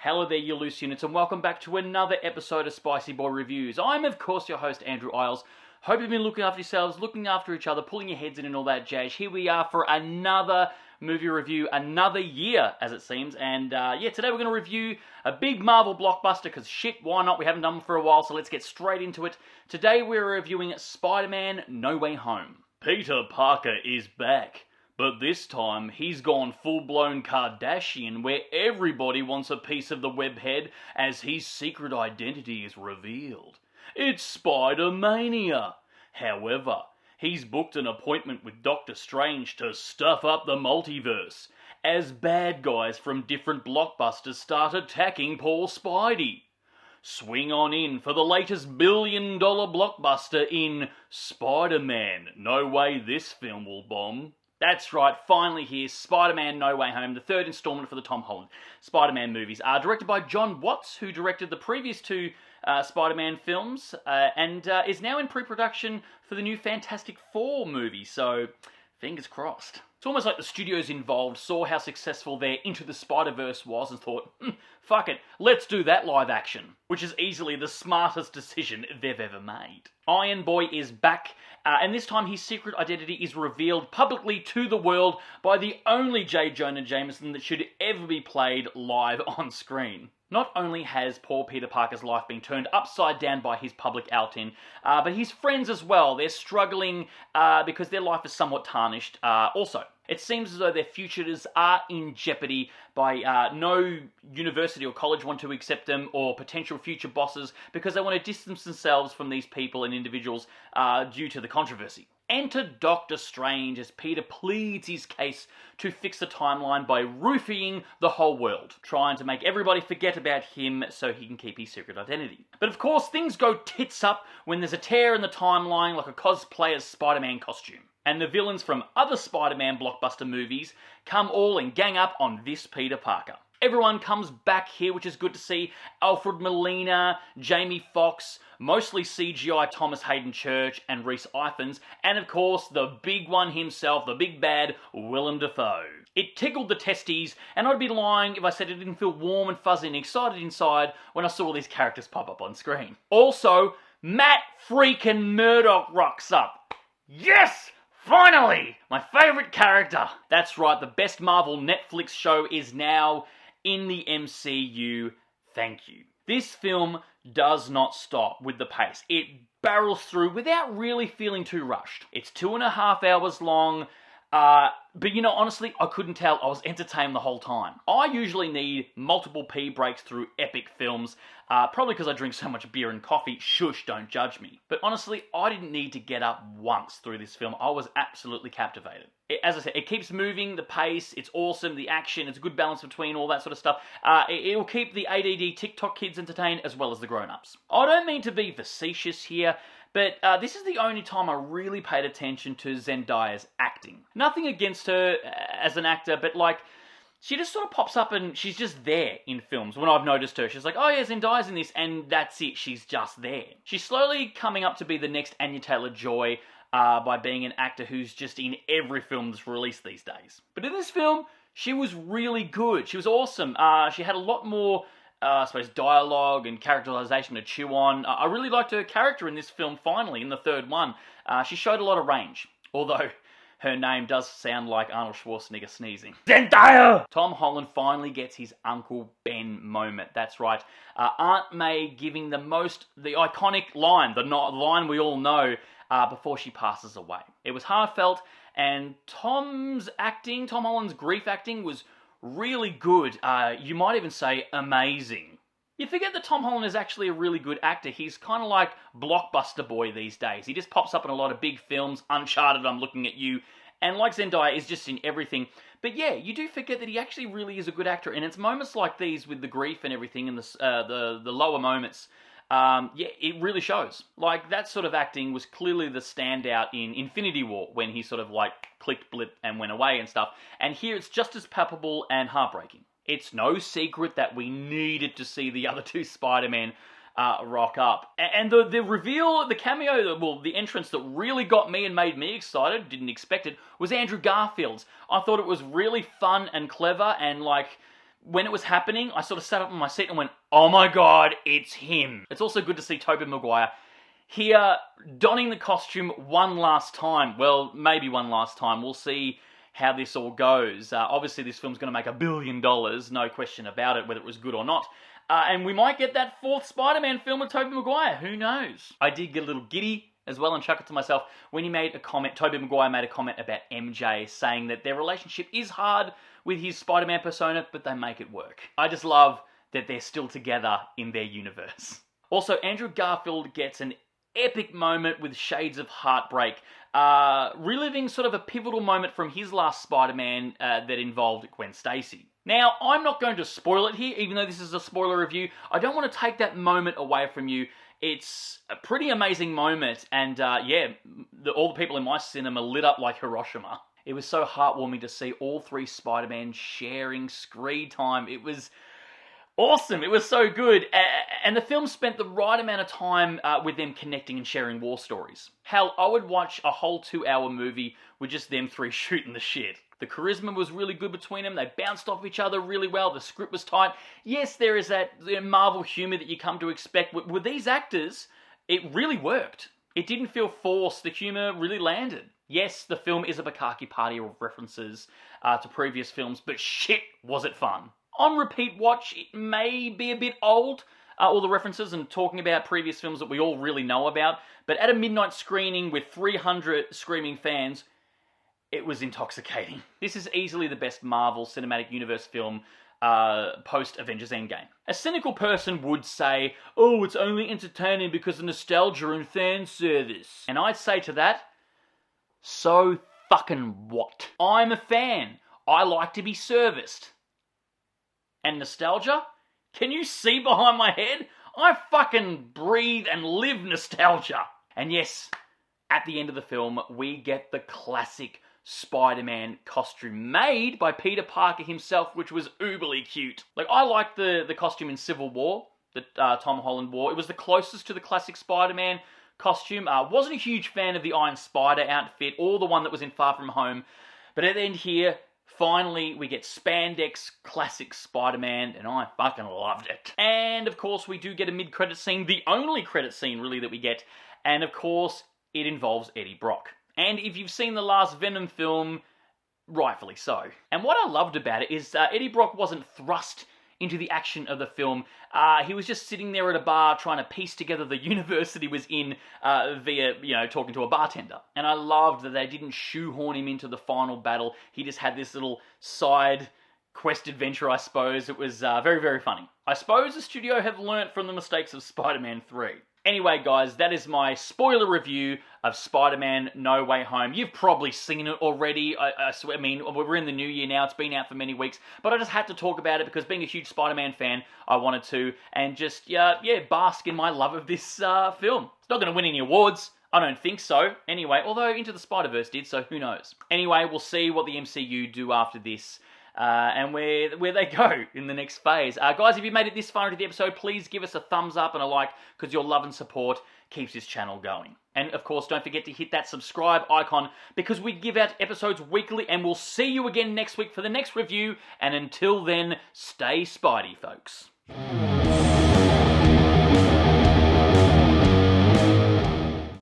Hello there, you loose units, and welcome back to another episode of Spicy Boy Reviews. I'm, of course, your host, Andrew Isles. Hope you've been looking after yourselves, looking after each other, pulling your heads in and all that jazz. Here we are for another movie review, another year, as it seems. And today we're going to review a big Marvel blockbuster, because shit, why not? We haven't done one for a while, so let's get straight into it. Today we're reviewing Spider-Man No Way Home. Peter Parker is back. But this time, he's gone full-blown Kardashian, where everybody wants a piece of the webhead as his secret identity is revealed. It's Spider-Mania! However, he's booked an appointment with Doctor Strange to stuff up the multiverse, as bad guys from different blockbusters start attacking poor Spidey. Swing on in for the latest billion-dollar blockbuster in Spider-Man. No way this film will bomb. That's right, finally here, Spider-Man No Way Home, the third installment for the Tom Holland Spider-Man movies. Directed by Jon Watts, who directed the previous two Spider-Man films, and is now in pre-production for the new Fantastic Four movie, so fingers crossed. It's almost like the studios involved saw how successful their Into the Spider-Verse was and thought, fuck it, let's do that live action. Which is easily the smartest decision they've ever made. Iron Boy is back, and this time his secret identity is revealed publicly to the world by the only J. Jonah Jameson that should ever be played live on screen. Not only has poor Peter Parker's life been turned upside down by his public outing, but his friends as well. They're struggling because their life is somewhat tarnished also. It seems as though their futures are in jeopardy by no university or college want to accept them, or potential future bosses, because they want to distance themselves from these people and individuals due to the controversy. Enter Doctor Strange as Peter pleads his case to fix the timeline by roofing the whole world, trying to make everybody forget about him so he can keep his secret identity. But of course, things go tits up when there's a tear in the timeline like a cosplayer's Spider-Man costume. And the villains from other Spider-Man blockbuster movies come all and gang up on this Peter Parker. Everyone comes back here, which is good to see. Alfred Molina, Jamie Foxx, mostly CGI Thomas Hayden Church and Rhys Ifans, and of course the big one himself, the big bad, Willem Dafoe. It tickled the testes, and I'd be lying if I said it didn't feel warm and fuzzy and excited inside when I saw all these characters pop up on screen. Also, Matt freaking Murdock rocks up. Yes! Finally! My favourite character! That's right, the best Marvel Netflix show is now in the MCU. Thank you. This film does not stop with the pace. It barrels through without really feeling too rushed. It's 2.5 hours long, but you know, honestly, I couldn't tell. I was entertained the whole time. I usually need multiple pee breaks through epic films, probably because I drink so much beer and coffee. Shush, don't judge me. But honestly, I didn't need to get up once through this film. I was absolutely captivated. As I said, it keeps moving, the pace, it's awesome, the action, it's a good balance between all that sort of stuff. It will keep the ADD TikTok kids entertained as well as the grown-ups. I don't mean to be facetious here, but this is the only time I really paid attention to Zendaya's acting. Nothing against her as an actor, but like, she just sort of pops up and she's just there in films. When I've noticed her, she's like, oh yeah, Zendaya's in this, and that's it, she's just there. She's slowly coming up to be the next Anya Taylor-Joy by being an actor who's just in every film that's released these days. But in this film, she was really good. She was awesome. She had a lot more I suppose, dialogue and characterization to chew on. I really liked her character in this film, finally, in the third one. She showed a lot of range, although her name does sound like Arnold Schwarzenegger sneezing. Zendaya! Tom Holland finally gets his Uncle Ben moment. That's right. Aunt May giving the iconic line, the line we all know, before she passes away. It was heartfelt, and Tom Holland's grief acting was really good. You might even say amazing. You forget that Tom Holland is actually a really good actor. He's kind of like Blockbuster Boy these days. He just pops up in a lot of big films. Uncharted, I'm Looking at You. And like Zendaya, is just in everything. But yeah, you do forget that he actually really is a good actor. And it's moments like these with the grief and everything and the lower moments, it really shows. Like, that sort of acting was clearly the standout in Infinity War, when he sort of like clicked, blip, and went away and stuff. And here it's just as palpable and heartbreaking. It's no secret that we needed to see the other two Spider-Men rock up. And the reveal, the cameo, well, the entrance that really got me and made me excited, didn't expect it, was Andrew Garfield's. I thought it was really fun and clever, and like, when it was happening, I sort of sat up in my seat and went, oh my god, it's him. It's also good to see Tobey Maguire here donning the costume one last time. Well, maybe one last time. We'll see how this all goes. Obviously, this film's going to make $1 billion, no question about it, whether it was good or not. And we might get that fourth Spider-Man film with Tobey Maguire. Who knows? I did get a little giddy as well and chuck it to myself when he made a comment. Tobey Maguire made a comment about MJ, saying that their relationship is hard with his Spider-Man persona, but they make it work. I just love that they're still together in their universe. Also, Andrew Garfield gets an epic moment with shades of heartbreak, reliving sort of a pivotal moment from his last Spider-Man that involved Gwen Stacy. Now, I'm not going to spoil it here, even though this is a spoiler review. I don't want to take that moment away from you. It's a pretty amazing moment, and all the people in my cinema lit up like Hiroshima. It was so heartwarming to see all three Spider-Man sharing screen time. It was awesome. It was so good. And the film spent the right amount of time with them connecting and sharing war stories. Hell, I would watch a whole 2-hour movie with just them three shooting the shit. The charisma was really good between them. They bounced off each other really well. The script was tight. Yes, there is that Marvel humor that you come to expect. With these actors, it really worked. It didn't feel forced. The humor really landed. Yes, the film is a bukkake party of references to previous films, but shit, was it fun. On repeat watch, it may be a bit old, all the references and talking about previous films that we all really know about, but at a midnight screening with 300 screaming fans, it was intoxicating. This is easily the best Marvel Cinematic Universe film post-Avengers Endgame. A cynical person would say, oh, it's only entertaining because of nostalgia and fan service. And I'd say to that, so fucking what? I'm a fan. I like to be serviced. And nostalgia? Can you see behind my head? I fucking breathe and live nostalgia. And yes, at the end of the film, we get the classic Spider-Man costume made by Peter Parker himself, which was uberly cute. Like, I liked the costume in Civil War that Tom Holland wore. It was the closest to the classic Spider-Man costume. Wasn't a huge fan of the Iron Spider outfit or the one that was in Far From Home. But at the end here, finally, we get spandex classic Spider-Man, and I fucking loved it. And, of course, we do get a mid-credit scene, the only credit scene, really, that we get. And, of course, it involves Eddie Brock. And if you've seen the last Venom film, rightfully so. And what I loved about it is Eddie Brock wasn't thrust into the action of the film. He was just sitting there at a bar trying to piece together the universe that he was in via, talking to a bartender. And I loved that they didn't shoehorn him into the final battle. He just had this little side quest adventure, I suppose. It was very, very funny. I suppose the studio have learnt from the mistakes of Spider-Man 3. Anyway, guys, that is my spoiler review of Spider-Man No Way Home. You've probably seen it already. I swear, I mean, we're in the new year now. It's been out for many weeks. But I just had to talk about it because being a huge Spider-Man fan, I wanted to. And just, bask in my love of this film. It's not going to win any awards. I don't think so. Anyway, although Into the Spider-Verse did, so who knows. Anyway, we'll see what the MCU do after this. And where they go in the next phase. Guys, if you made it this far into the episode, please give us a thumbs up and a like, because your love and support keeps this channel going. And, of course, don't forget to hit that subscribe icon, because we give out episodes weekly, and we'll see you again next week for the next review. And until then, stay Spidey, folks.